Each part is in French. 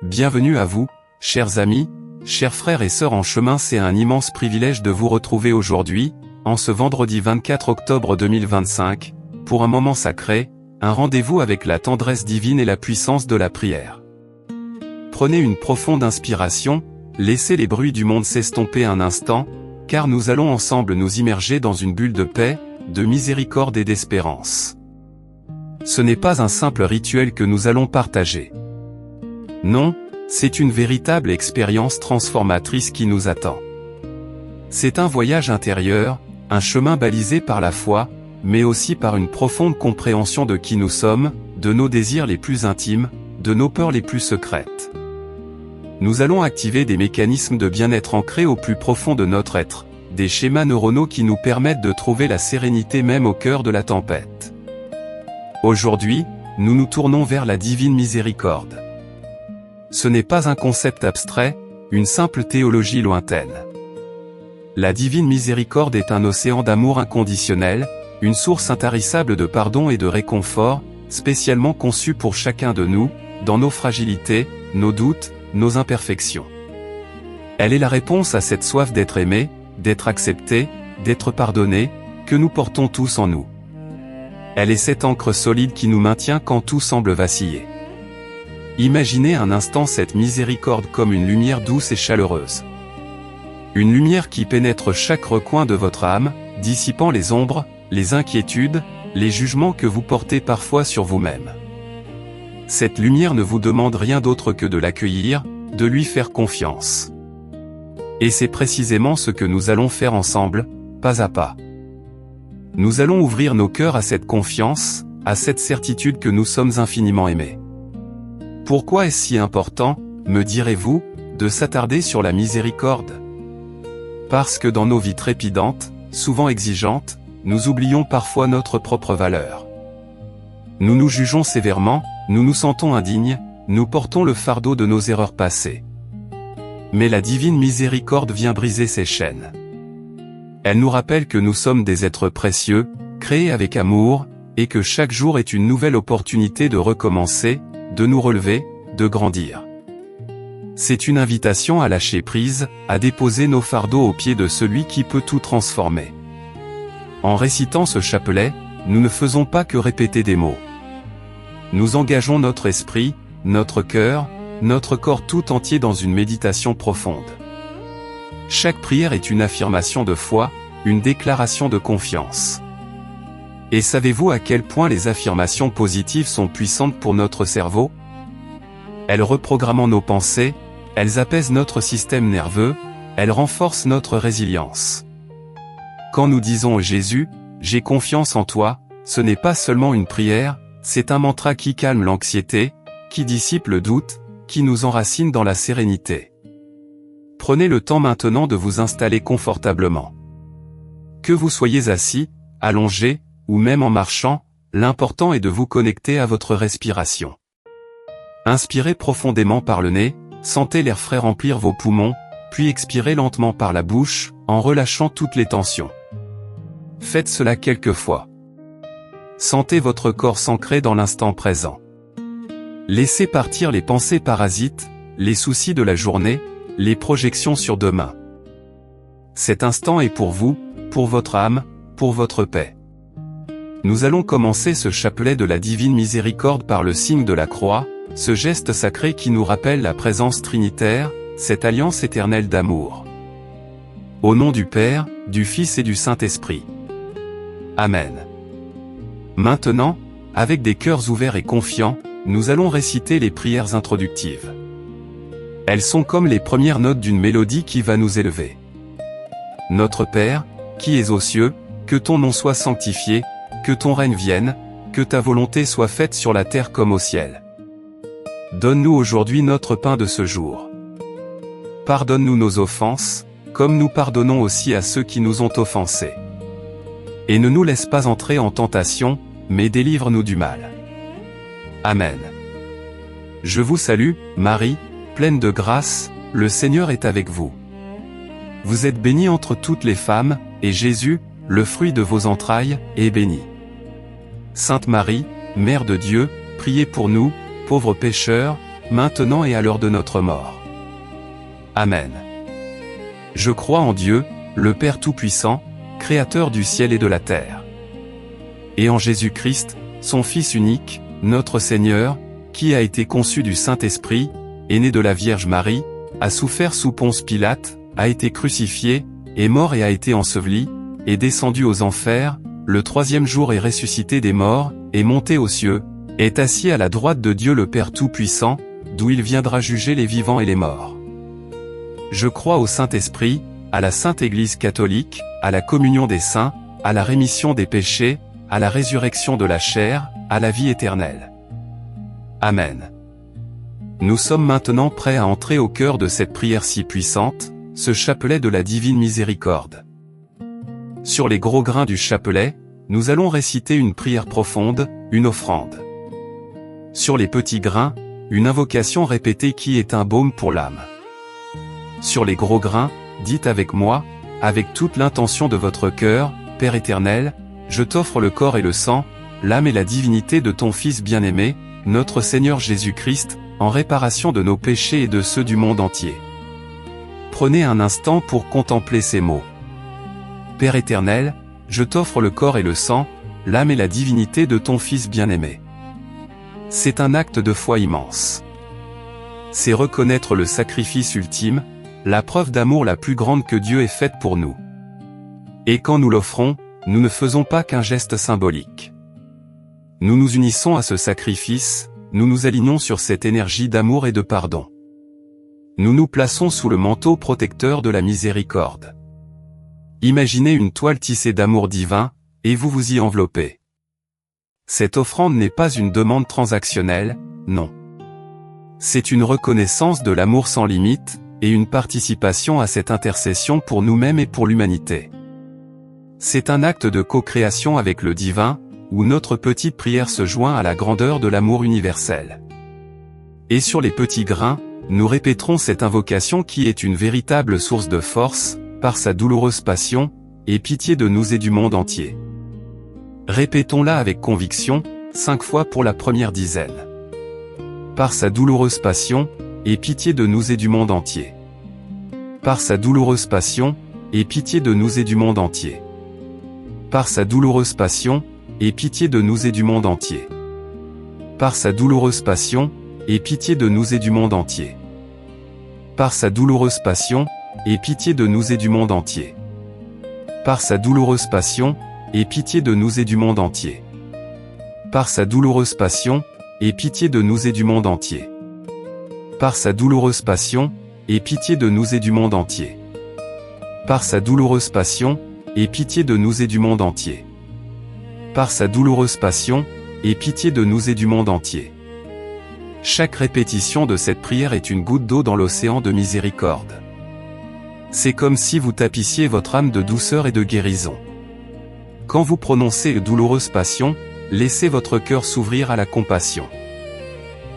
Bienvenue à vous, chers amis, chers frères et sœurs en chemin. C'est un immense privilège de vous retrouver aujourd'hui, en ce vendredi 24 octobre 2025, pour un moment sacré, un rendez-vous avec la tendresse divine et la puissance de la prière. Prenez une profonde inspiration, laissez les bruits du monde s'estomper un instant, car nous allons ensemble nous immerger dans une bulle de paix, de miséricorde et d'espérance. Ce n'est pas un simple rituel que nous allons partager. Non, c'est une véritable expérience transformatrice qui nous attend. C'est un voyage intérieur, un chemin balisé par la foi, mais aussi par une profonde compréhension de qui nous sommes, de nos désirs les plus intimes, de nos peurs les plus secrètes. Nous allons activer des mécanismes de bien-être ancrés au plus profond de notre être, des schémas neuronaux qui nous permettent de trouver la sérénité même au cœur de la tempête. Aujourd'hui, nous nous tournons vers la divine miséricorde. Ce n'est pas un concept abstrait, une simple théologie lointaine. La divine miséricorde est un océan d'amour inconditionnel, une source intarissable de pardon et de réconfort, spécialement conçue pour chacun de nous, dans nos fragilités, nos doutes, nos imperfections. Elle est la réponse à cette soif d'être aimé, d'être accepté, d'être pardonné, que nous portons tous en nous. Elle est cette ancre solide qui nous maintient quand tout semble vaciller. Imaginez un instant cette miséricorde comme une lumière douce et chaleureuse. Une lumière qui pénètre chaque recoin de votre âme, dissipant les ombres, les inquiétudes, les jugements que vous portez parfois sur vous-même. Cette lumière ne vous demande rien d'autre que de l'accueillir, de lui faire confiance. Et c'est précisément ce que nous allons faire ensemble, pas à pas. Nous allons ouvrir nos cœurs à cette confiance, à cette certitude que nous sommes infiniment aimés. Pourquoi est-ce si important, me direz-vous, de s'attarder sur la miséricorde? Parce que dans nos vies trépidantes, souvent exigeantes, nous oublions parfois notre propre valeur. Nous nous jugeons sévèrement, nous nous sentons indignes, nous portons le fardeau de nos erreurs passées. Mais la divine miséricorde vient briser ces chaînes. Elle nous rappelle que nous sommes des êtres précieux, créés avec amour, et que chaque jour est une nouvelle opportunité de recommencer, de nous relever, de grandir. C'est une invitation à lâcher prise, à déposer nos fardeaux aux pieds de celui qui peut tout transformer. En récitant ce chapelet, nous ne faisons pas que répéter des mots. Nous engageons notre esprit, notre cœur, notre corps tout entier dans une méditation profonde. Chaque prière est une affirmation de foi, une déclaration de confiance. Et savez-vous à quel point les affirmations positives sont puissantes pour notre cerveau? Elles reprogramment nos pensées, elles apaisent notre système nerveux, elles renforcent notre résilience. Quand nous disons à Jésus, « J'ai confiance en toi », ce n'est pas seulement une prière, c'est un mantra qui calme l'anxiété, qui dissipe le doute, qui nous enracine dans la sérénité. Prenez le temps maintenant de vous installer confortablement. Que vous soyez assis, allongé, ou même en marchant, l'important est de vous connecter à votre respiration. Inspirez profondément par le nez, sentez l'air frais remplir vos poumons, puis expirez lentement par la bouche, en relâchant toutes les tensions. Faites cela quelques fois. Sentez votre corps s'ancrer dans l'instant présent. Laissez partir les pensées parasites, les soucis de la journée, les projections sur demain. Cet instant est pour vous, pour votre âme, pour votre paix. Nous allons commencer ce chapelet de la divine miséricorde par le signe de la croix, ce geste sacré qui nous rappelle la présence trinitaire, cette alliance éternelle d'amour. Au nom du Père, du Fils et du Saint-Esprit. Amen. Maintenant, avec des cœurs ouverts et confiants, nous allons réciter les prières introductives. Elles sont comme les premières notes d'une mélodie qui va nous élever. Notre Père, qui es aux cieux, que ton nom soit sanctifié, que ton règne vienne, que ta volonté soit faite sur la terre comme au ciel. Donne-nous aujourd'hui notre pain de ce jour. Pardonne-nous nos offenses, comme nous pardonnons aussi à ceux qui nous ont offensés. Et ne nous laisse pas entrer en tentation, mais délivre-nous du mal. Amen. Je vous salue, Marie, pleine de grâce, le Seigneur est avec vous. Vous êtes bénie entre toutes les femmes, et Jésus, le fruit de vos entrailles, est béni. Sainte Marie, Mère de Dieu, priez pour nous, pauvres pécheurs, maintenant et à l'heure de notre mort. Amen. Je crois en Dieu, le Père Tout-Puissant, Créateur du ciel et de la terre. Et en Jésus-Christ, son Fils unique, notre Seigneur, qui a été conçu du Saint-Esprit, est né de la Vierge Marie, a souffert sous Ponce Pilate, a été crucifié, est mort et a été enseveli, est descendu aux enfers, le troisième jour est ressuscité des morts, est monté aux cieux, est assis à la droite de Dieu le Père Tout-Puissant, d'où il viendra juger les vivants et les morts. Je crois au Saint-Esprit, à la Sainte Église catholique, à la communion des saints, à la rémission des péchés, à la résurrection de la chair, à la vie éternelle. Amen. Nous sommes maintenant prêts à entrer au cœur de cette prière si puissante, ce chapelet de la divine miséricorde. Sur les gros grains du chapelet, nous allons réciter une prière profonde, une offrande. Sur les petits grains, une invocation répétée qui est un baume pour l'âme. Sur les gros grains, dites avec moi, avec toute l'intention de votre cœur, Père éternel, je t'offre le corps et le sang, l'âme et la divinité de ton Fils bien-aimé, notre Seigneur Jésus-Christ, en réparation de nos péchés et de ceux du monde entier. Prenez un instant pour contempler ces mots. Père éternel, je t'offre le corps et le sang, l'âme et la divinité de ton Fils bien-aimé. C'est un acte de foi immense. C'est reconnaître le sacrifice ultime, la preuve d'amour la plus grande que Dieu ait faite pour nous. Et quand nous l'offrons, nous ne faisons pas qu'un geste symbolique. Nous nous unissons à ce sacrifice, nous nous alignons sur cette énergie d'amour et de pardon. Nous nous plaçons sous le manteau protecteur de la miséricorde. Imaginez une toile tissée d'amour divin, et vous vous y enveloppez. Cette offrande n'est pas une demande transactionnelle, non. C'est une reconnaissance de l'amour sans limite, et une participation à cette intercession pour nous-mêmes et pour l'humanité. C'est un acte de co-création avec le divin, où notre petite prière se joint à la grandeur de l'amour universel. Et sur les petits grains, nous répéterons cette invocation qui est une véritable source de force, par sa douloureuse passion, et pitié de nous et du monde entier. Répétons-la avec conviction, 5 fois pour la première dizaine. Par sa douloureuse passion, et pitié de nous et du monde entier. Par sa douloureuse passion, et pitié de nous et du monde entier. Par sa douloureuse passion, et pitié de nous et du monde entier. Par sa douloureuse passion, et pitié de nous et du monde entier. Par sa douloureuse passion, et pitié de nous et du monde entier. Par sa douloureuse passion, et pitié de nous et du monde entier. Par sa douloureuse passion, et pitié de nous et du monde entier. Par sa douloureuse passion, et pitié de nous et du monde entier. Par sa douloureuse passion, et pitié de nous et du monde entier. Par sa douloureuse passion, et pitié de nous et du monde entier. Chaque répétition de cette prière est une goutte d'eau dans l'océan de miséricorde. C'est comme si vous tapissiez votre âme de douceur et de guérison. Quand vous prononcez une douloureuse passion, laissez votre cœur s'ouvrir à la compassion.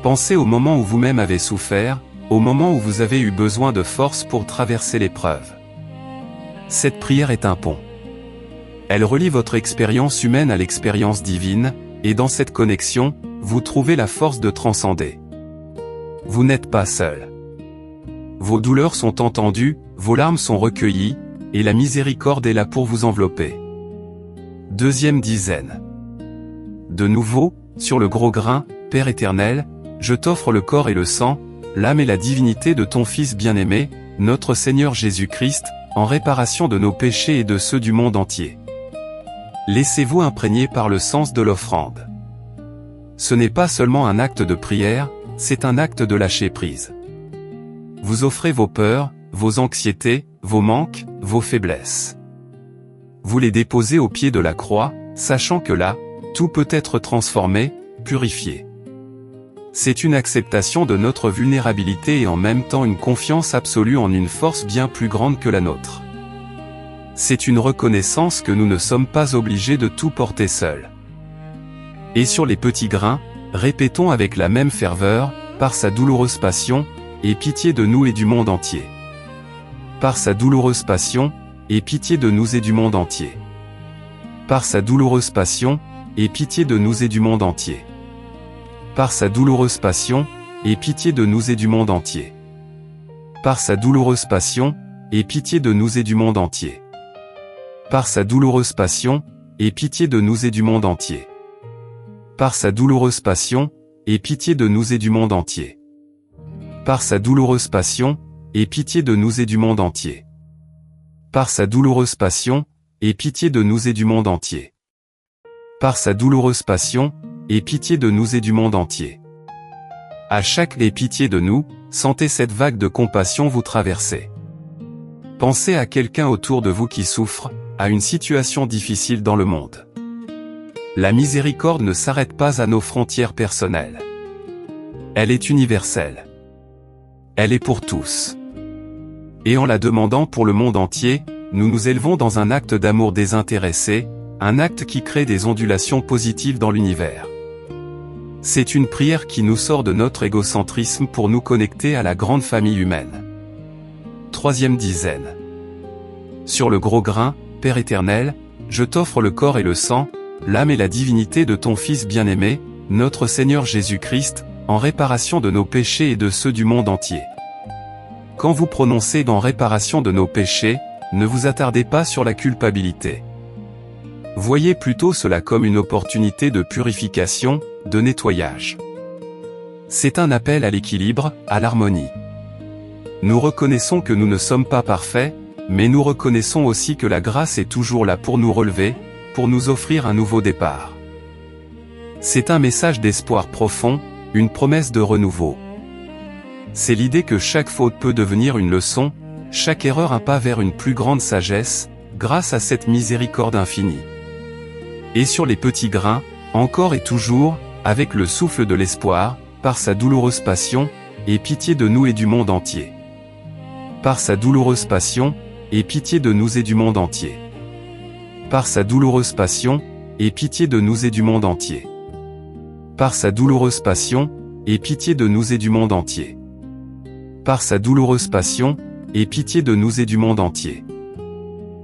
Pensez au moment où vous-même avez souffert, au moment où vous avez eu besoin de force pour traverser l'épreuve. Cette prière est un pont. Elle relie votre expérience humaine à l'expérience divine, et dans cette connexion, vous trouvez la force de transcender. Vous n'êtes pas seul. Vos douleurs sont entendues, vos larmes sont recueillies, et la miséricorde est là pour vous envelopper. Deuxième dizaine. De nouveau, sur le gros grain, Père éternel, je t'offre le corps et le sang, l'âme et la divinité de ton Fils bien-aimé, notre Seigneur Jésus-Christ, en réparation de nos péchés et de ceux du monde entier. Laissez-vous imprégner par le sens de l'offrande. Ce n'est pas seulement un acte de prière, c'est un acte de lâcher prise. Vous offrez vos peurs, vos anxiétés, vos manques, vos faiblesses. Vous les déposez au pied de la croix, sachant que là, tout peut être transformé, purifié. C'est une acceptation de notre vulnérabilité et en même temps une confiance absolue en une force bien plus grande que la nôtre. C'est une reconnaissance que nous ne sommes pas obligés de tout porter seuls. Et sur les petits grains, répétons avec la même ferveur, par sa douloureuse passion, aie pitié de nous et du monde entier. Par sa douloureuse passion, aie pitié de nous et du monde entier. Par sa douloureuse passion, aie pitié de nous et du monde entier. Par sa douloureuse passion, aie pitié de nous et du monde entier. Par sa douloureuse passion, aie pitié de nous et du monde entier. Par sa douloureuse passion, aie pitié de nous et du monde entier. Par sa douloureuse passion, aie pitié de nous et du monde entier. Par sa douloureuse passion, aie pitié de nous et du monde entier. Par sa douloureuse passion, aie pitié de nous et du monde entier. Par sa douloureuse passion, aie pitié de nous et du monde entier. À chaque aie pitié de nous, sentez cette vague de compassion vous traverser. Pensez à quelqu'un autour de vous qui souffre, à une situation difficile dans le monde. La miséricorde ne s'arrête pas à nos frontières personnelles. Elle est universelle. Elle est pour tous. Et en la demandant pour le monde entier, nous nous élevons dans un acte d'amour désintéressé, un acte qui crée des ondulations positives dans l'univers. C'est une prière qui nous sort de notre égocentrisme pour nous connecter à la grande famille humaine. Troisième dizaine. Sur le gros grain, Père éternel, je t'offre le corps et le sang, l'âme et la divinité de ton Fils bien-aimé, notre Seigneur Jésus-Christ, en réparation de nos péchés et de ceux du monde entier. Quand vous prononcez en réparation de nos péchés, ne vous attardez pas sur la culpabilité. Voyez plutôt cela comme une opportunité de purification, de nettoyage. C'est un appel à l'équilibre, à l'harmonie. Nous reconnaissons que nous ne sommes pas parfaits, mais nous reconnaissons aussi que la grâce est toujours là pour nous relever, pour nous offrir un nouveau départ. C'est un message d'espoir profond, une promesse de renouveau. C'est l'idée que chaque faute peut devenir une leçon, chaque erreur un pas vers une plus grande sagesse, grâce à cette miséricorde infinie. Et sur les petits grains, encore et toujours, avec le souffle de l'espoir, par sa douloureuse passion, aie pitié de nous et du monde entier. Par sa douloureuse passion, aie pitié de nous et du monde entier. Par sa douloureuse passion, aie pitié de nous et du monde entier. Par sa douloureuse passion, aie pitié de nous et du monde entier. Par sa douloureuse passion, aie pitié de nous et du monde entier.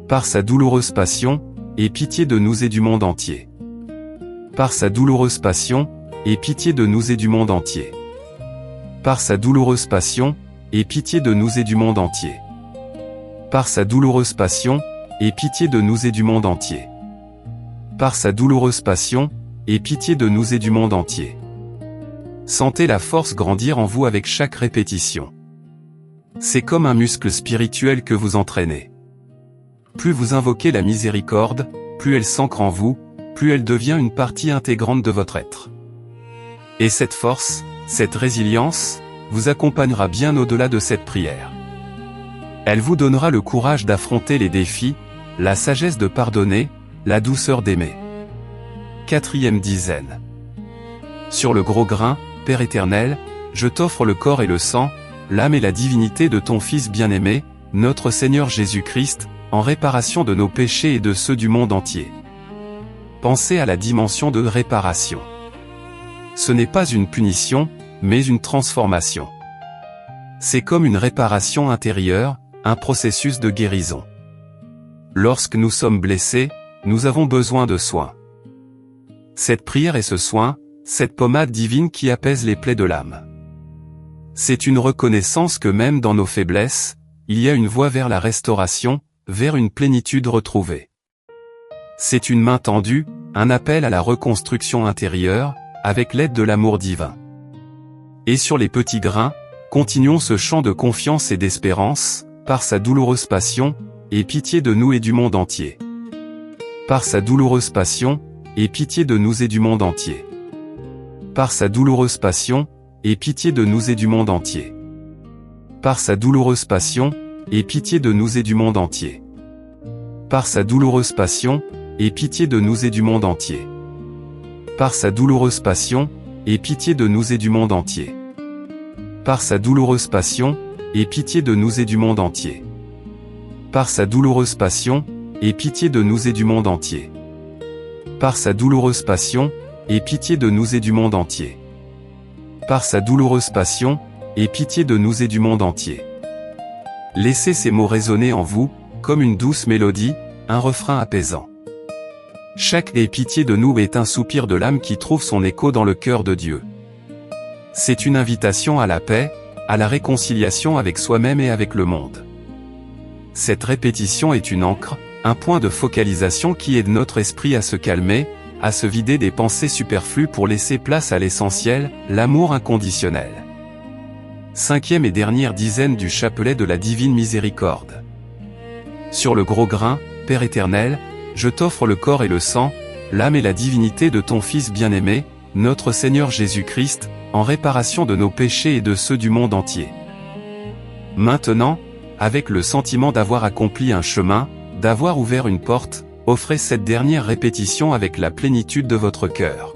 Par sa douloureuse passion, aie pitié de nous et du monde entier. Par sa douloureuse passion, aie pitié de nous et du monde entier. Par sa douloureuse passion, aie pitié de nous et du monde entier. Par sa douloureuse passion, aie pitié de nous et du monde entier. Par sa douloureuse passion, aie pitié de nous et du monde entier. Sentez la force grandir en vous avec chaque répétition. C'est comme un muscle spirituel que vous entraînez. Plus vous invoquez la miséricorde, plus elle s'ancre en vous, plus elle devient une partie intégrante de votre être. Et cette force, cette résilience, vous accompagnera bien au-delà de cette prière. Elle vous donnera le courage d'affronter les défis, la sagesse de pardonner, la douceur d'aimer. Quatrième dizaine. Sur le gros grain, Père éternel, je t'offre le corps et le sang, l'âme et la divinité de ton Fils bien-aimé, notre Seigneur Jésus-Christ, en réparation de nos péchés et de ceux du monde entier. Pensez à la dimension de réparation. Ce n'est pas une punition, mais une transformation. C'est comme une réparation intérieure, un processus de guérison. Lorsque nous sommes blessés, nous avons besoin de soins. Cette prière est ce soin, cette pommade divine qui apaise les plaies de l'âme. C'est une reconnaissance que même dans nos faiblesses, il y a une voie vers la restauration, vers une plénitude retrouvée. C'est une main tendue, un appel à la reconstruction intérieure, avec l'aide de l'amour divin. Et sur les petits grains, continuons ce chant de confiance et d'espérance, par sa douloureuse passion, aie pitié de nous et du monde entier. Par sa douloureuse passion, aie pitié de nous et du monde entier. Par sa douloureuse passion, aie pitié de nous et du monde entier. Par sa douloureuse passion, aie pitié de nous et du monde entier. Par sa douloureuse passion, aie pitié de nous et du monde entier. Par sa douloureuse passion, aie pitié de nous et du monde entier. Par sa douloureuse passion, aie pitié de nous et du monde entier. Par sa douloureuse passion, aie pitié de nous et du monde entier. Par sa douloureuse passion, aie pitié de nous et du monde entier. Par sa douloureuse passion, aie pitié de nous et du monde entier. Laissez ces mots résonner en vous, comme une douce mélodie, un refrain apaisant. Chaque aie pitié de nous est un soupir de l'âme qui trouve son écho dans le cœur de Dieu. C'est une invitation à la paix, à la réconciliation avec soi-même et avec le monde. Cette répétition est une ancre, un point de focalisation qui aide notre esprit à se calmer, à se vider des pensées superflues pour laisser place à l'essentiel, l'amour inconditionnel. 5e et dernière dizaine du chapelet de la divine miséricorde. Sur le gros grain, Père éternel, je t'offre le corps et le sang, l'âme et la divinité de ton Fils bien-aimé, notre Seigneur Jésus-Christ, en réparation de nos péchés et de ceux du monde entier. Maintenant, avec le sentiment d'avoir accompli un chemin, d'avoir ouvert une porte, offrez cette dernière répétition avec la plénitude de votre cœur.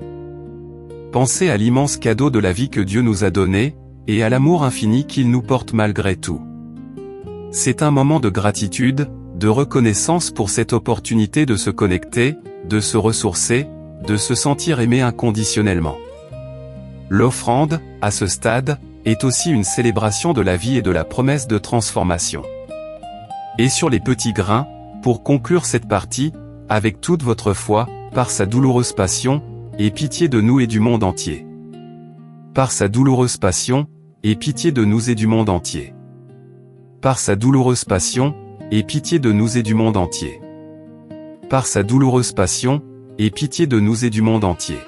Pensez à l'immense cadeau de la vie que Dieu nous a donné, et à l'amour infini qu'il nous porte malgré tout. C'est un moment de gratitude, de reconnaissance pour cette opportunité de se connecter, de se ressourcer, de se sentir aimé inconditionnellement. L'offrande, à ce stade, est aussi une célébration de la vie et de la promesse de transformation. Et sur les petits grains, pour conclure cette partie, avec toute votre foi, par sa douloureuse passion, aie pitié de nous et du monde entier. Par sa douloureuse passion, aie pitié de nous et du monde entier. Par sa douloureuse passion, aie pitié de nous et du monde entier. Par sa douloureuse passion, aie pitié de nous et du monde entier.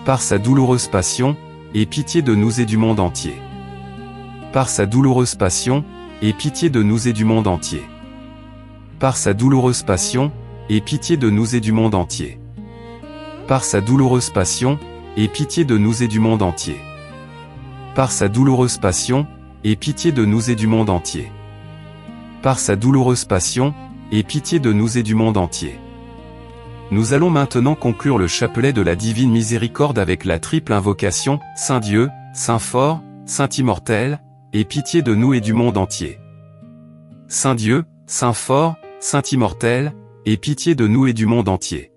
Par sa douloureuse passion, aie pitié de nous et du monde entier. Par sa douloureuse passion, aie pitié de nous et du monde entier. Par sa douloureuse passion, aie pitié de nous et du monde entier. Par sa douloureuse passion, aie pitié de nous et du monde entier. Par sa douloureuse passion, aie pitié de nous et du monde entier. Par sa douloureuse passion, aie pitié de nous et du monde entier. Nous allons maintenant conclure le chapelet de la divine miséricorde avec la triple invocation, Saint Dieu, Saint fort, Saint immortel, aie pitié de nous et du monde entier. Saint Dieu, Saint fort, Saint immortel, aie pitié de nous et du monde entier.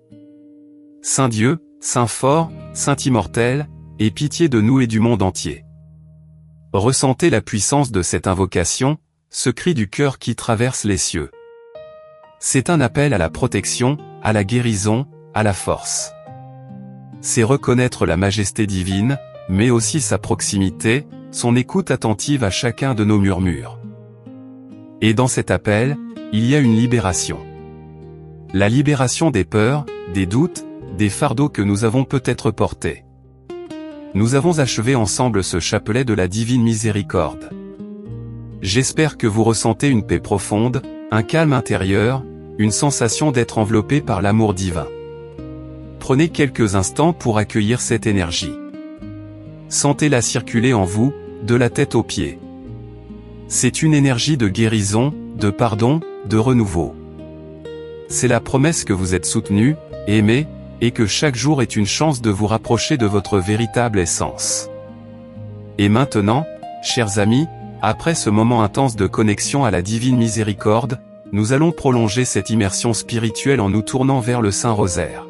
Saint Dieu, Saint fort, Saint immortel, aie pitié de nous et du monde entier. Ressentez la puissance de cette invocation, ce cri du cœur qui traverse les cieux. C'est un appel à la protection, à la guérison, à la force. C'est reconnaître la majesté divine, mais aussi sa proximité, son écoute attentive à chacun de nos murmures. Et dans cet appel, il y a une libération. La libération des peurs, des doutes, des fardeaux que nous avons peut-être portés. Nous avons achevé ensemble ce chapelet de la divine miséricorde. J'espère que vous ressentez une paix profonde, un calme intérieur, une sensation d'être enveloppé par l'amour divin. Prenez quelques instants pour accueillir cette énergie. Sentez-la circuler en vous, de la tête aux pieds. C'est une énergie de guérison, de pardon, de renouveau. C'est la promesse que vous êtes soutenu, aimé, et que chaque jour est une chance de vous rapprocher de votre véritable essence. Et maintenant, chers amis, après ce moment intense de connexion à la divine miséricorde, nous allons prolonger cette immersion spirituelle en nous tournant vers le Saint-Rosaire.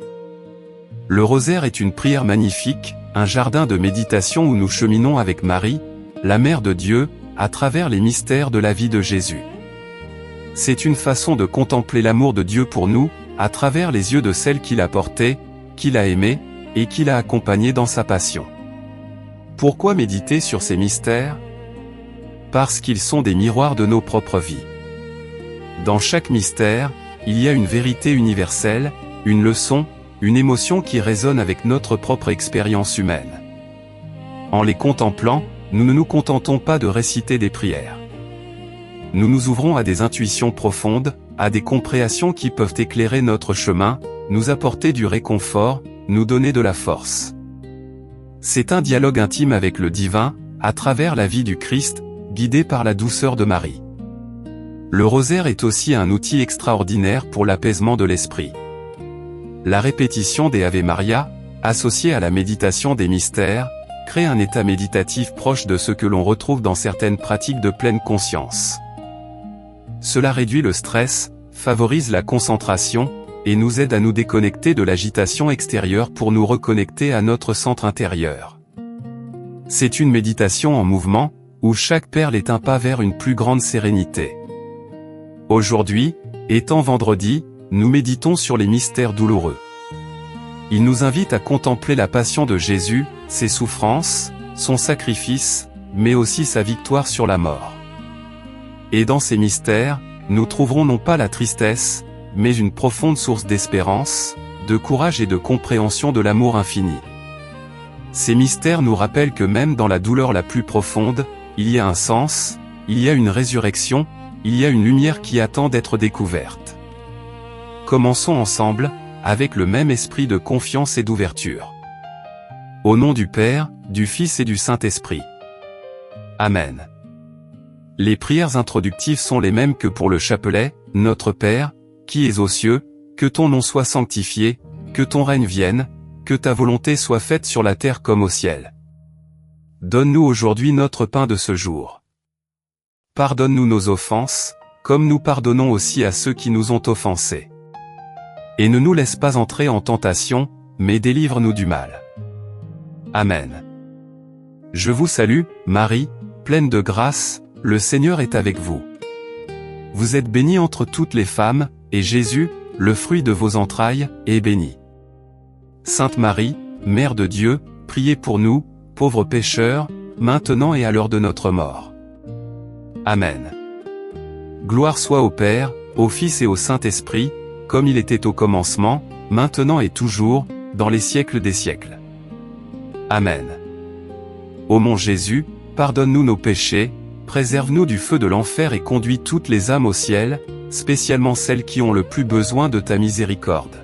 Le rosaire est une prière magnifique, un jardin de méditation où nous cheminons avec Marie, la Mère de Dieu, à travers les mystères de la vie de Jésus. C'est une façon de contempler l'amour de Dieu pour nous, à travers les yeux de celle qu'il a portée, qu'il a aimée, et qu'il a accompagnée dans sa passion. Pourquoi méditer sur ces mystères? Parce qu'ils sont des miroirs de nos propres vies. Dans chaque mystère, il y a une vérité universelle, une leçon, une émotion qui résonne avec notre propre expérience humaine. En les contemplant, nous ne nous contentons pas de réciter des prières. Nous nous ouvrons à des intuitions profondes, à des compréhensions qui peuvent éclairer notre chemin, nous apporter du réconfort, nous donner de la force. C'est un dialogue intime avec le divin, à travers la vie du Christ, guidé par la douceur de Marie. Le rosaire est aussi un outil extraordinaire pour l'apaisement de l'esprit. La répétition des Ave Maria, associée à la méditation des mystères, crée un état méditatif proche de ce que l'on retrouve dans certaines pratiques de pleine conscience. Cela réduit le stress, favorise la concentration, et nous aide à nous déconnecter de l'agitation extérieure pour nous reconnecter à notre centre intérieur. C'est une méditation en mouvement, où chaque perle est un pas vers une plus grande sérénité. Aujourd'hui, étant vendredi, nous méditons sur les mystères douloureux. Il nous invite à contempler la passion de Jésus, ses souffrances, son sacrifice, mais aussi sa victoire sur la mort. Et dans ces mystères, nous trouverons non pas la tristesse, mais une profonde source d'espérance, de courage et de compréhension de l'amour infini. Ces mystères nous rappellent que même dans la douleur la plus profonde, il y a un sens, il y a une résurrection, il y a une lumière qui attend d'être découverte. Commençons ensemble, avec le même esprit de confiance et d'ouverture. Au nom du Père, du Fils et du Saint-Esprit. Amen. Les prières introductives sont les mêmes que pour le chapelet. Notre Père, qui es aux cieux, que ton nom soit sanctifié, que ton règne vienne, que ta volonté soit faite sur la terre comme au ciel. Donne-nous aujourd'hui notre pain de ce jour. Pardonne-nous nos offenses, comme nous pardonnons aussi à ceux qui nous ont offensés. Et ne nous laisse pas entrer en tentation, mais délivre-nous du mal. Amen. Je vous salue, Marie, pleine de grâce, le Seigneur est avec vous. Vous êtes bénie entre toutes les femmes, et Jésus, le fruit de vos entrailles, est béni. Sainte Marie, Mère de Dieu, priez pour nous, pauvres pécheurs, maintenant et à l'heure de notre mort. Amen. Gloire soit au Père, au Fils et au Saint-Esprit, comme il était au commencement, maintenant et toujours, dans les siècles des siècles. Amen. Ô mon Jésus, pardonne-nous nos péchés, préserve-nous du feu de l'enfer et conduis toutes les âmes au ciel, spécialement celles qui ont le plus besoin de ta miséricorde.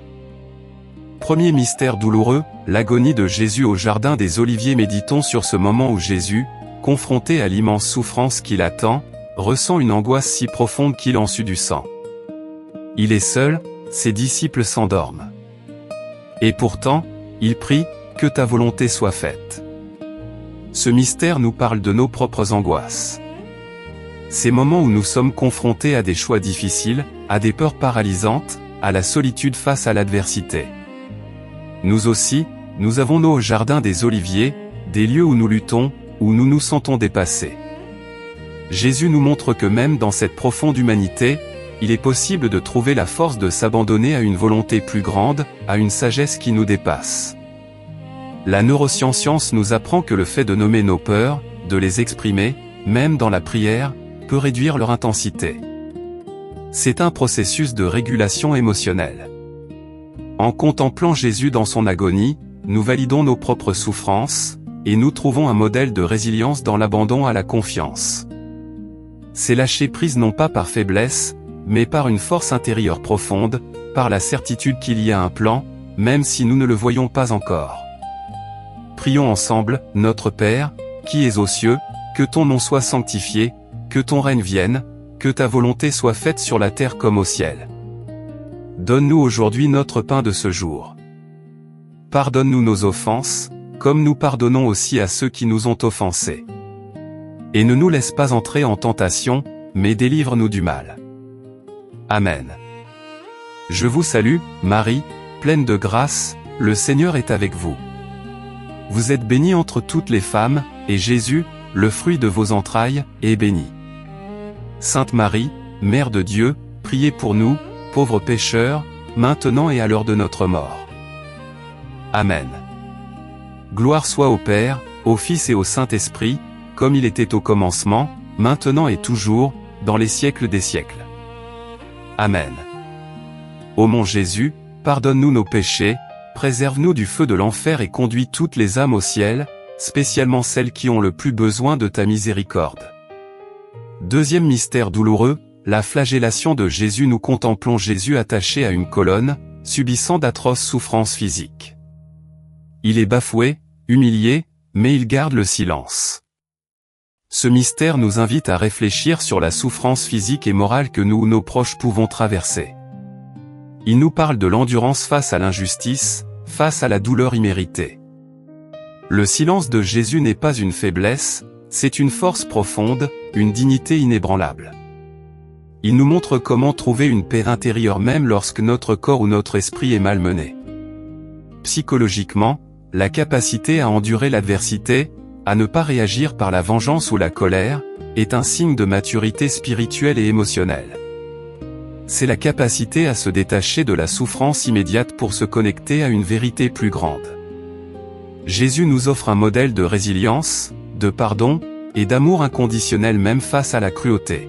Premier mystère douloureux, l'agonie de Jésus au jardin des Oliviers. Méditons sur ce moment où Jésus, confronté à l'immense souffrance qui l'attend, ressent une angoisse si profonde qu'il en sue du sang. Il est seul, ses disciples s'endorment. Et pourtant, il prie, que ta volonté soit faite. Ce mystère nous parle de nos propres angoisses. Ces moments où nous sommes confrontés à des choix difficiles, à des peurs paralysantes, à la solitude face à l'adversité. Nous aussi, nous avons nos jardins des Oliviers, des lieux où nous luttons, où nous nous sentons dépassés. Jésus nous montre que même dans cette profonde humanité, il est possible de trouver la force de s'abandonner à une volonté plus grande, à une sagesse qui nous dépasse. La neuroscience nous apprend que le fait de nommer nos peurs, de les exprimer, même dans la prière, peut réduire leur intensité. C'est un processus de régulation émotionnelle. En contemplant Jésus dans son agonie, nous validons nos propres souffrances, et nous trouvons un modèle de résilience dans l'abandon à la confiance. C'est lâcher prise non pas par faiblesse, mais par une force intérieure profonde, par la certitude qu'il y a un plan, même si nous ne le voyons pas encore. Prions ensemble, notre Père, qui es aux cieux, que ton nom soit sanctifié, que ton règne vienne, que ta volonté soit faite sur la terre comme au ciel. Donne-nous aujourd'hui notre pain de ce jour. Pardonne-nous nos offenses, comme nous pardonnons aussi à ceux qui nous ont offensés. Et ne nous laisse pas entrer en tentation, mais délivre-nous du mal. Amen. Je vous salue, Marie, pleine de grâce, le Seigneur est avec vous. Vous êtes bénie entre toutes les femmes, et Jésus, le fruit de vos entrailles, est béni. Sainte Marie, Mère de Dieu, priez pour nous, pauvres pécheurs, maintenant et à l'heure de notre mort. Amen. Gloire soit au Père, au Fils et au Saint-Esprit, comme il était au commencement, maintenant et toujours, dans les siècles des siècles. Amen. Ô mon Jésus, pardonne-nous nos péchés, préserve-nous du feu de l'enfer et conduis toutes les âmes au ciel, spécialement celles qui ont le plus besoin de ta miséricorde. Deuxième mystère douloureux, la flagellation de Jésus. Nous contemplons Jésus attaché à une colonne, subissant d'atroces souffrances physiques. Il est bafoué, humilié, mais il garde le silence. Ce mystère nous invite à réfléchir sur la souffrance physique et morale que nous ou nos proches pouvons traverser. Il nous parle de l'endurance face à l'injustice, face à la douleur imméritée. Le silence de Jésus n'est pas une faiblesse, c'est une force profonde, une dignité inébranlable. Il nous montre comment trouver une paix intérieure même lorsque notre corps ou notre esprit est malmené. Psychologiquement, la capacité à endurer l'adversité, à ne pas réagir par la vengeance ou la colère, est un signe de maturité spirituelle et émotionnelle. C'est la capacité à se détacher de la souffrance immédiate pour se connecter à une vérité plus grande. Jésus nous offre un modèle de résilience, de pardon, et d'amour inconditionnel même face à la cruauté.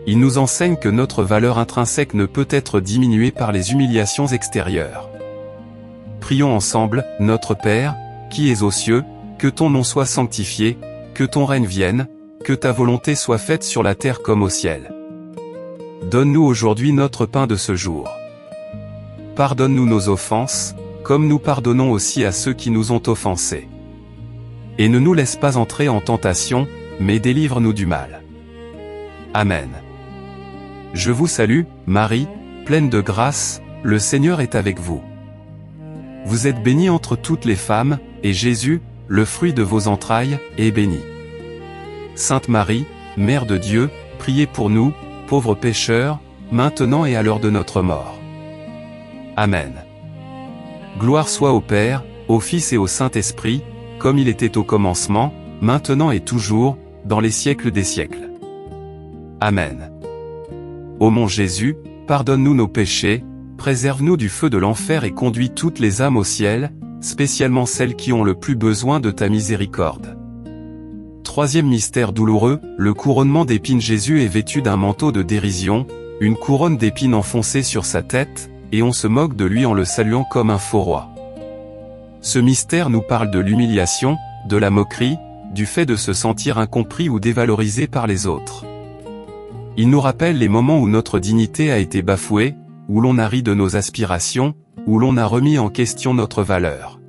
Il nous enseigne que notre valeur intrinsèque ne peut être diminuée par les humiliations extérieures. Prions ensemble, Notre Père, qui es aux cieux, que ton nom soit sanctifié, que ton règne vienne, que ta volonté soit faite sur la terre comme au ciel. Donne-nous aujourd'hui notre pain de ce jour. Pardonne-nous nos offenses, comme nous pardonnons aussi à ceux qui nous ont offensés. Et ne nous laisse pas entrer en tentation, mais délivre-nous du mal. Amen. Je vous salue, Marie, pleine de grâce, le Seigneur est avec vous. Vous êtes bénie entre toutes les femmes, et Jésus, le fruit de vos entrailles, est béni. Sainte Marie, Mère de Dieu, priez pour nous, pauvres pécheurs, maintenant et à l'heure de notre mort. Amen. Gloire soit au Père, au Fils et au Saint-Esprit, comme il était au commencement, maintenant et toujours, dans les siècles des siècles. Amen. Ô mon Jésus, pardonne-nous nos péchés, préserve-nous du feu de l'enfer et conduis toutes les âmes au ciel, spécialement celles qui ont le plus besoin de ta miséricorde. Troisième mystère douloureux, le couronnement d'épines. Jésus est vêtu d'un manteau de dérision, une couronne d'épines enfoncée sur sa tête, et on se moque de lui en le saluant comme un faux roi. Ce mystère nous parle de l'humiliation, de la moquerie, du fait de se sentir incompris ou dévalorisé par les autres. Il nous rappelle les moments où notre dignité a été bafouée, où l'on a ri de nos aspirations, où l'on a remis en question notre valeur.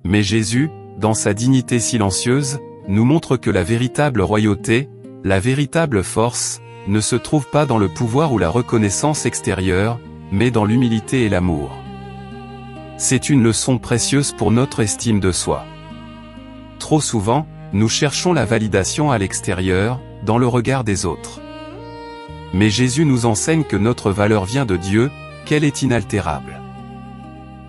Mais Jésus, dans sa dignité silencieuse, nous montre que la véritable royauté, la véritable force, ne se trouve pas dans le pouvoir ou la reconnaissance extérieure, mais dans l'humilité et l'amour. C'est une leçon précieuse pour notre estime de soi. Trop souvent, nous cherchons la validation à l'extérieur, dans le regard des autres. Mais Jésus nous enseigne que notre valeur vient de Dieu, qu'elle est inaltérable.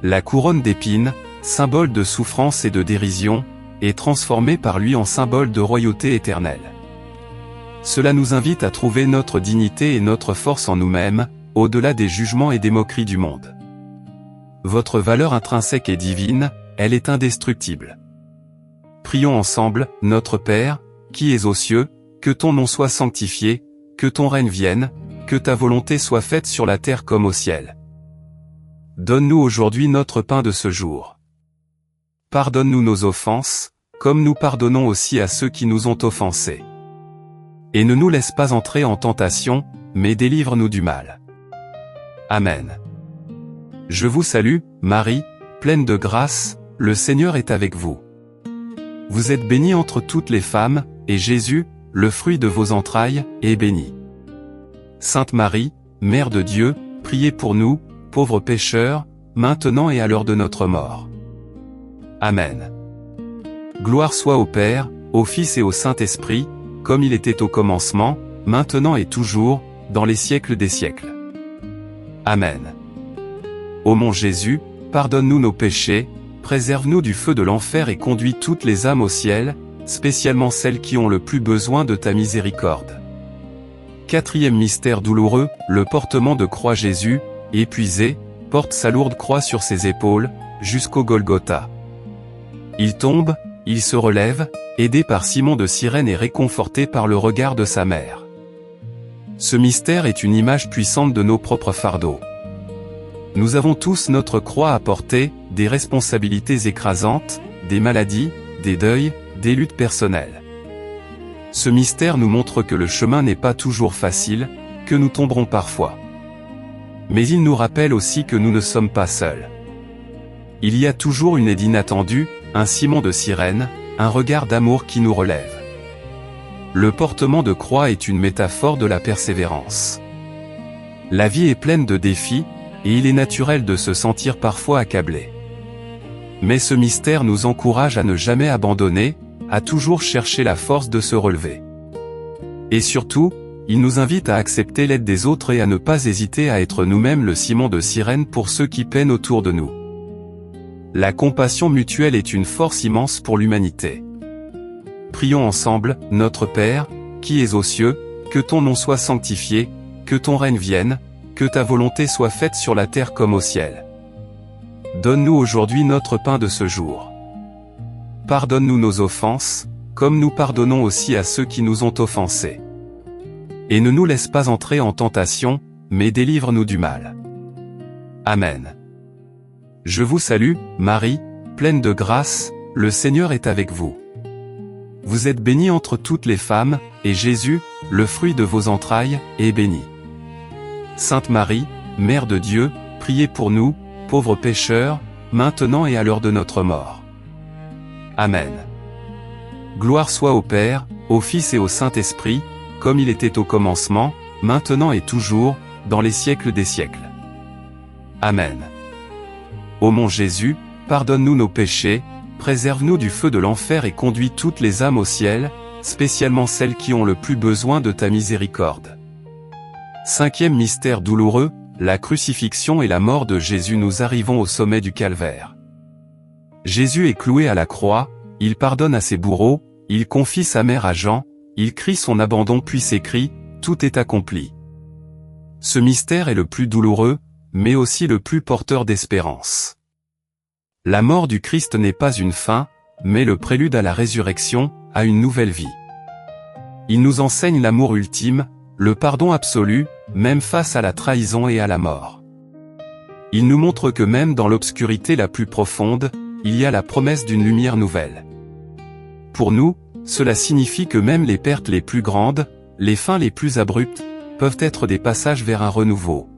La couronne d'épines, symbole de souffrance et de dérision, est transformée par lui en symbole de royauté éternelle. Cela nous invite à trouver notre dignité et notre force en nous-mêmes, au-delà des jugements et des moqueries du monde. Votre valeur intrinsèque est divine, elle est indestructible. Prions ensemble, Notre Père, qui es aux cieux, que ton nom soit sanctifié, que ton règne vienne, que ta volonté soit faite sur la terre comme au ciel. Donne-nous aujourd'hui notre pain de ce jour. Pardonne-nous nos offenses, comme nous pardonnons aussi à ceux qui nous ont offensés. Et ne nous laisse pas entrer en tentation, mais délivre-nous du mal. Amen. Je vous salue, Marie, pleine de grâce, le Seigneur est avec vous. Vous êtes bénie entre toutes les femmes, et Jésus, le fruit de vos entrailles, est béni. Sainte Marie, Mère de Dieu, priez pour nous, pauvres pécheurs, maintenant et à l'heure de notre mort. Amen. Gloire soit au Père, au Fils et au Saint-Esprit, comme il était au commencement, maintenant et toujours, dans les siècles des siècles. Amen. Ô mon Jésus, pardonne-nous nos péchés, préserve-nous du feu de l'enfer et conduis toutes les âmes au ciel, spécialement celles qui ont le plus besoin de ta miséricorde. Quatrième mystère douloureux, le portement de croix. Jésus, épuisé, porte sa lourde croix sur ses épaules, jusqu'au Golgotha. Il tombe, il se relève, aidé par Simon de Cyrène et réconforté par le regard de sa mère. Ce mystère est une image puissante de nos propres fardeaux. Nous avons tous notre croix à porter, des responsabilités écrasantes, des maladies, des deuils, des luttes personnelles. Ce mystère nous montre que le chemin n'est pas toujours facile, que nous tomberons parfois. Mais il nous rappelle aussi que nous ne sommes pas seuls. Il y a toujours une aide inattendue, un Simon de Cyrène, un regard d'amour qui nous relève. Le portement de croix est une métaphore de la persévérance. La vie est pleine de défis, et il est naturel de se sentir parfois accablé. Mais ce mystère nous encourage à ne jamais abandonner, à toujours chercher la force de se relever. Et surtout, il nous invite à accepter l'aide des autres et à ne pas hésiter à être nous-mêmes le Simon de Cyrène pour ceux qui peinent autour de nous. La compassion mutuelle est une force immense pour l'humanité. Prions ensemble, Notre Père, qui es aux cieux, que ton nom soit sanctifié, que ton règne vienne, que ta volonté soit faite sur la terre comme au ciel. Donne-nous aujourd'hui notre pain de ce jour. Pardonne-nous nos offenses, comme nous pardonnons aussi à ceux qui nous ont offensés. Et ne nous laisse pas entrer en tentation, mais délivre-nous du mal. Amen. Je vous salue, Marie, pleine de grâce, le Seigneur est avec vous. Vous êtes bénie entre toutes les femmes, et Jésus, le fruit de vos entrailles, est béni. Sainte Marie, Mère de Dieu, priez pour nous, pauvres pécheurs, maintenant et à l'heure de notre mort. Amen. Gloire soit au Père, au Fils et au Saint-Esprit, comme il était au commencement, maintenant et toujours, dans les siècles des siècles. Amen. Ô mon Jésus, pardonne-nous nos péchés, préserve-nous du feu de l'enfer et conduis toutes les âmes au ciel, spécialement celles qui ont le plus besoin de ta miséricorde. Cinquième mystère douloureux, la crucifixion et la mort de Jésus. Nous arrivons au sommet du calvaire. Jésus est cloué à la croix, il pardonne à ses bourreaux, il confie sa mère à Jean, il crie son abandon puis s'écrie, tout est accompli. Ce mystère est le plus douloureux, mais aussi le plus porteur d'espérance. La mort du Christ n'est pas une fin, mais le prélude à la résurrection, à une nouvelle vie. Il nous enseigne l'amour ultime, le pardon absolu, même face à la trahison et à la mort. Il nous montre que même dans l'obscurité la plus profonde, il y a la promesse d'une lumière nouvelle. Pour nous, cela signifie que même les pertes les plus grandes, les fins les plus abruptes, peuvent être des passages vers un renouveau.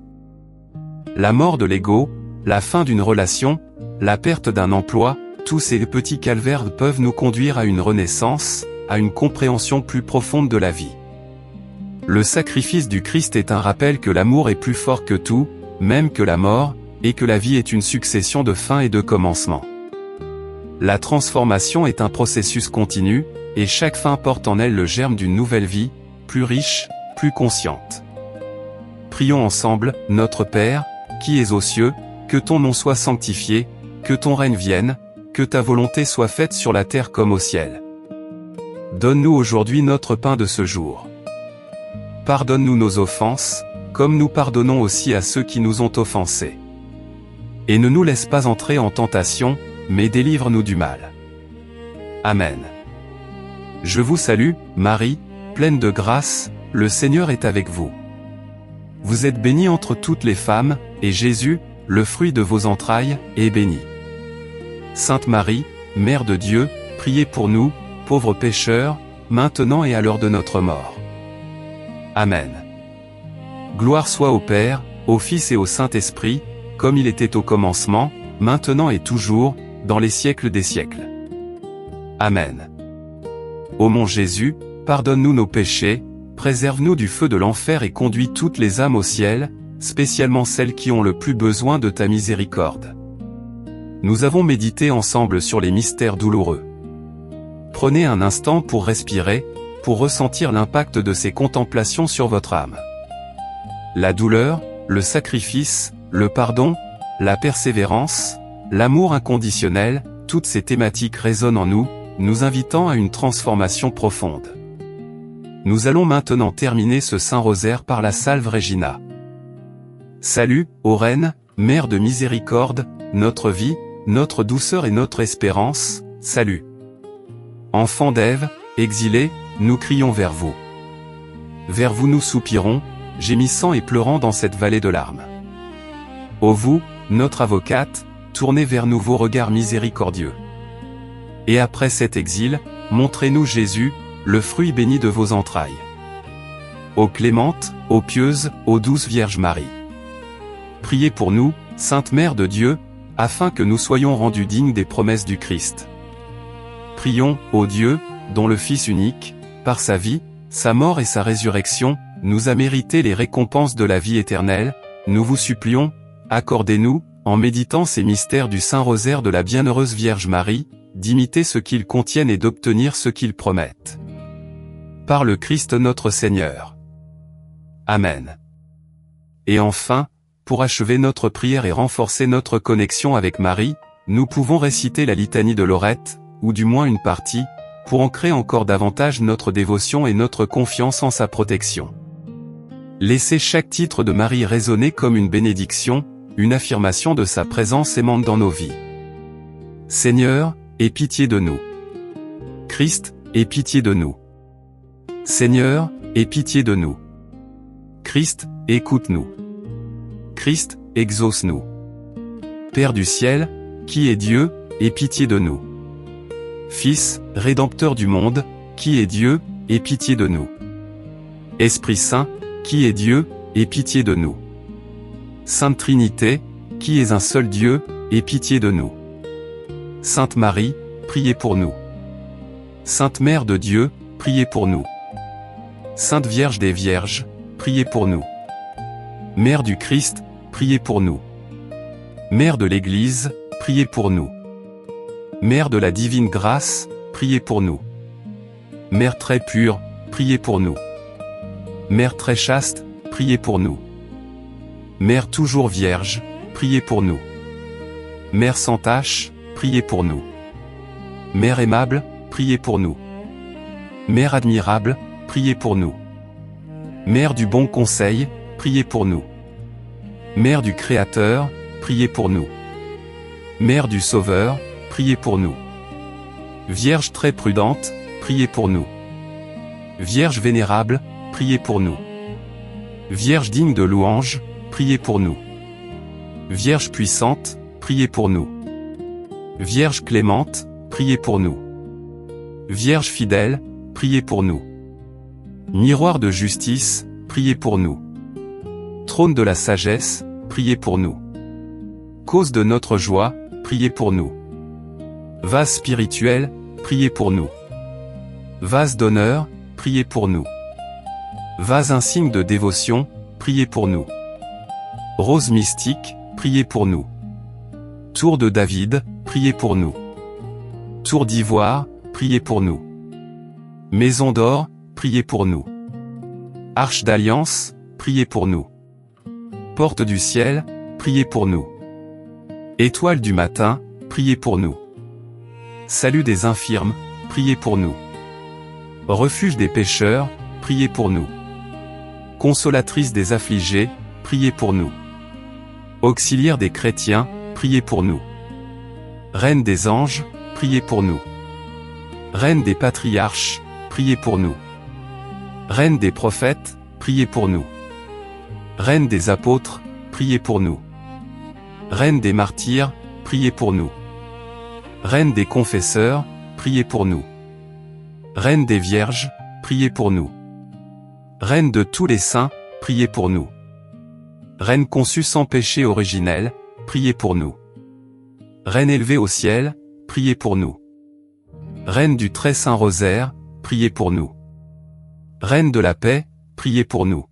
La mort de l'ego, la fin d'une relation, la perte d'un emploi, tous ces petits calvaires peuvent nous conduire à une renaissance, à une compréhension plus profonde de la vie. Le sacrifice du Christ est un rappel que l'amour est plus fort que tout, même que la mort, et que la vie est une succession de fins et de commencements. La transformation est un processus continu, et chaque fin porte en elle le germe d'une nouvelle vie, plus riche, plus consciente. Prions ensemble, Notre Père, qui es aux cieux, que ton nom soit sanctifié, que ton règne vienne, que ta volonté soit faite sur la terre comme au ciel. Donne-nous aujourd'hui notre pain de ce jour. Pardonne-nous nos offenses, comme nous pardonnons aussi à ceux qui nous ont offensés. Et ne nous laisse pas entrer en tentation, mais délivre-nous du mal. Amen. Je vous salue, Marie, pleine de grâce, le Seigneur est avec vous. Vous êtes bénie entre toutes les femmes, et Jésus, le fruit de vos entrailles, est béni. Sainte Marie, Mère de Dieu, priez pour nous, pauvres pécheurs, maintenant et à l'heure de notre mort. Amen. Gloire soit au Père, au Fils et au Saint-Esprit, comme il était au commencement, maintenant et toujours, dans les siècles des siècles. Amen. Ô mon Jésus, pardonne-nous nos péchés, préserve-nous du feu de l'enfer et conduis toutes les âmes au ciel, spécialement celles qui ont le plus besoin de ta miséricorde. Nous avons médité ensemble sur les mystères douloureux. Prenez un instant pour respirer, pour ressentir l'impact de ces contemplations sur votre âme. La douleur, le sacrifice, le pardon, la persévérance, l'amour inconditionnel, toutes ces thématiques résonnent en nous, nous invitant à une transformation profonde. Nous allons maintenant terminer ce Saint Rosaire par la Salve Regina. Salut, ô Reine, Mère de miséricorde, notre vie, notre douceur et notre espérance, salut. Enfants d'Ève, exilés, nous crions vers vous. Vers vous nous soupirons, gémissant et pleurant dans cette vallée de larmes. Ô vous, notre avocate, tournez vers nous vos regards miséricordieux. Et après cet exil, montrez-nous Jésus, le fruit béni de vos entrailles. Ô clémente, ô pieuse, ô douce Vierge Marie. Priez pour nous, Sainte Mère de Dieu, afin que nous soyons rendus dignes des promesses du Christ. Prions, ô Dieu, dont le Fils unique, par sa vie, sa mort et sa résurrection, nous a mérité les récompenses de la vie éternelle, nous vous supplions, accordez-nous, en méditant ces mystères du Saint Rosaire de la Bienheureuse Vierge Marie, d'imiter ce qu'ils contiennent et d'obtenir ce qu'ils promettent. Par le Christ notre Seigneur. Amen. Et enfin, pour achever notre prière et renforcer notre connexion avec Marie, nous pouvons réciter la litanie de Lorette, ou du moins une partie, pour ancrer encore davantage notre dévotion et notre confiance en sa protection. Laissez chaque titre de Marie résonner comme une bénédiction, une affirmation de sa présence aimante dans nos vies. Seigneur, aie pitié de nous. Christ, aie pitié de nous. Seigneur, aie pitié de nous. Christ, écoute-nous. Christ, exauce-nous. Père du ciel, qui est Dieu, aie pitié de nous. Fils, Rédempteur du monde, qui est Dieu, aie pitié de nous. Esprit Saint, qui est Dieu, aie pitié de nous. Sainte Trinité, qui est un seul Dieu, aie pitié de nous. Sainte Marie, priez pour nous. Sainte Mère de Dieu, priez pour nous. Sainte Vierge des Vierges, priez pour nous. Mère du Christ, priez pour nous. Mère de l'Église, priez pour nous. Mère de la divine grâce, priez pour nous. Mère très pure, priez pour nous. Mère très chaste, priez pour nous. Mère toujours vierge, priez pour nous. Mère sans tache, priez pour nous. Mère aimable, priez pour nous. Mère admirable, priez pour nous. Mère du bon conseil, priez pour nous. Mère du Créateur, priez pour nous. Mère du Sauveur, priez pour nous. Vierge très prudente, priez pour nous. Vierge vénérable, priez pour nous. Vierge digne de louange, priez pour nous. Vierge puissante, priez pour nous. Vierge clémente, priez pour nous. Vierge fidèle, priez pour nous. Miroir de justice, priez pour nous. Trône de la sagesse, priez pour nous. Cause de notre joie, priez pour nous. Vase spirituel, priez pour nous. Vase d'honneur, priez pour nous. Vase insigne de dévotion, priez pour nous. Rose mystique, priez pour nous. Tour de David, priez pour nous. Tour d'ivoire, priez pour nous. Maison d'or, priez pour nous. Arche d'alliance, priez pour nous. Porte du ciel, priez pour nous. Étoile du matin, priez pour nous. Salut des infirmes, priez pour nous. Refuge des pécheurs, priez pour nous. Consolatrice des affligés, priez pour nous. Auxiliaire des chrétiens, priez pour nous. Reine des anges, priez pour nous. Reine des patriarches, priez pour nous. Reine des prophètes, priez pour nous. Reine des apôtres, priez pour nous. Reine des martyrs, priez pour nous. Reine des confesseurs, priez pour nous. Reine des vierges, priez pour nous. Reine de tous les saints, priez pour nous. Reine conçue sans péché originel, priez pour nous. Reine élevée au ciel, priez pour nous. Reine du très saint rosaire, priez pour nous. Reine de la paix, priez pour nous.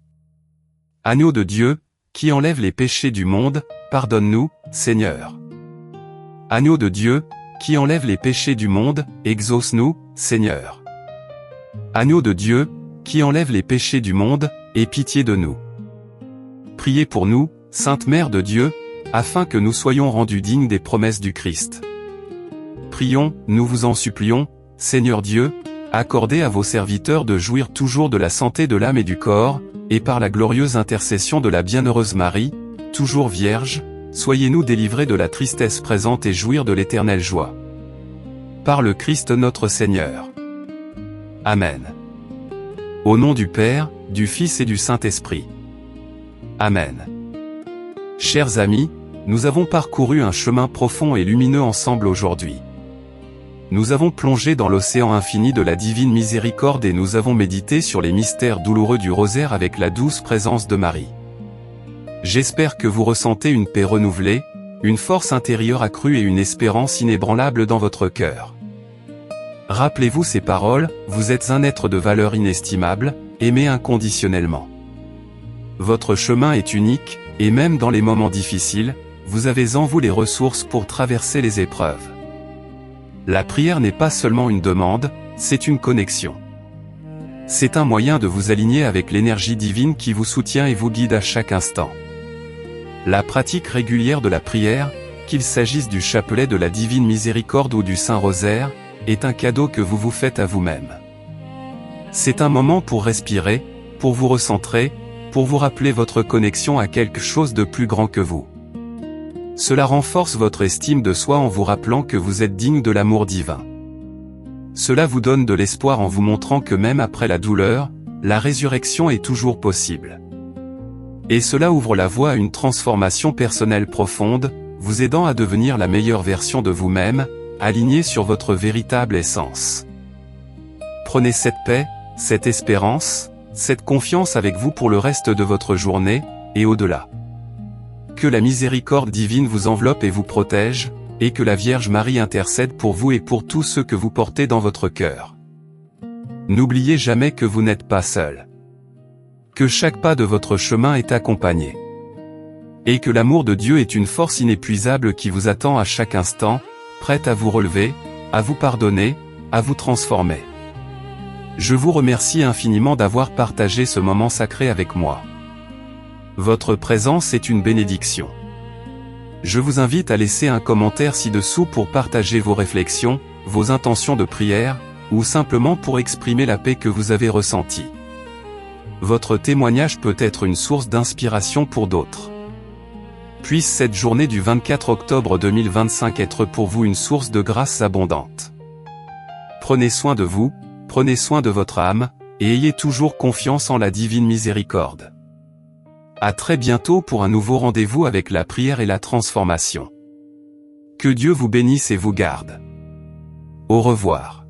Agneau de Dieu, qui enlève les péchés du monde, pardonne-nous, Seigneur. Agneau de Dieu, qui enlève les péchés du monde, exauce-nous, Seigneur. Agneau de Dieu, qui enlève les péchés du monde, aie pitié de nous. Priez pour nous, Sainte Mère de Dieu, afin que nous soyons rendus dignes des promesses du Christ. Prions, nous vous en supplions, Seigneur Dieu, accordez à vos serviteurs de jouir toujours de la santé de l'âme et du corps, et par la glorieuse intercession de la bienheureuse Marie, toujours Vierge, soyez-nous délivrés de la tristesse présente et jouir de l'éternelle joie. Par le Christ notre Seigneur. Amen. Au nom du Père, du Fils et du Saint-Esprit. Amen. Chers amis, nous avons parcouru un chemin profond et lumineux ensemble aujourd'hui. Nous avons plongé dans l'océan infini de la divine miséricorde et nous avons médité sur les mystères douloureux du rosaire avec la douce présence de Marie. J'espère que vous ressentez une paix renouvelée, une force intérieure accrue et une espérance inébranlable dans votre cœur. Rappelez-vous ces paroles, vous êtes un être de valeur inestimable, aimé inconditionnellement. Votre chemin est unique, et même dans les moments difficiles, vous avez en vous les ressources pour traverser les épreuves. La prière n'est pas seulement une demande, c'est une connexion. C'est un moyen de vous aligner avec l'énergie divine qui vous soutient et vous guide à chaque instant. La pratique régulière de la prière, qu'il s'agisse du chapelet de la divine miséricorde ou du Saint-Rosaire, est un cadeau que vous vous faites à vous-même. C'est un moment pour respirer, pour vous recentrer, pour vous rappeler votre connexion à quelque chose de plus grand que vous. Cela renforce votre estime de soi en vous rappelant que vous êtes digne de l'amour divin. Cela vous donne de l'espoir en vous montrant que même après la douleur, la résurrection est toujours possible. Et cela ouvre la voie à une transformation personnelle profonde, vous aidant à devenir la meilleure version de vous-même, alignée sur votre véritable essence. Prenez cette paix, cette espérance, cette confiance avec vous pour le reste de votre journée, et au-delà. Que la miséricorde divine vous enveloppe et vous protège, et que la Vierge Marie intercède pour vous et pour tous ceux que vous portez dans votre cœur. N'oubliez jamais que vous n'êtes pas seul. Que chaque pas de votre chemin est accompagné. Et que l'amour de Dieu est une force inépuisable qui vous attend à chaque instant, prête à vous relever, à vous pardonner, à vous transformer. Je vous remercie infiniment d'avoir partagé ce moment sacré avec moi. Votre présence est une bénédiction. Je vous invite à laisser un commentaire ci-dessous pour partager vos réflexions, vos intentions de prière, ou simplement pour exprimer la paix que vous avez ressentie. Votre témoignage peut être une source d'inspiration pour d'autres. Puisse cette journée du 24 octobre 2025 être pour vous une source de grâce abondante. Prenez soin de vous, prenez soin de votre âme, et ayez toujours confiance en la divine miséricorde. À très bientôt pour un nouveau rendez-vous avec la prière et la transformation. Que Dieu vous bénisse et vous garde. Au revoir.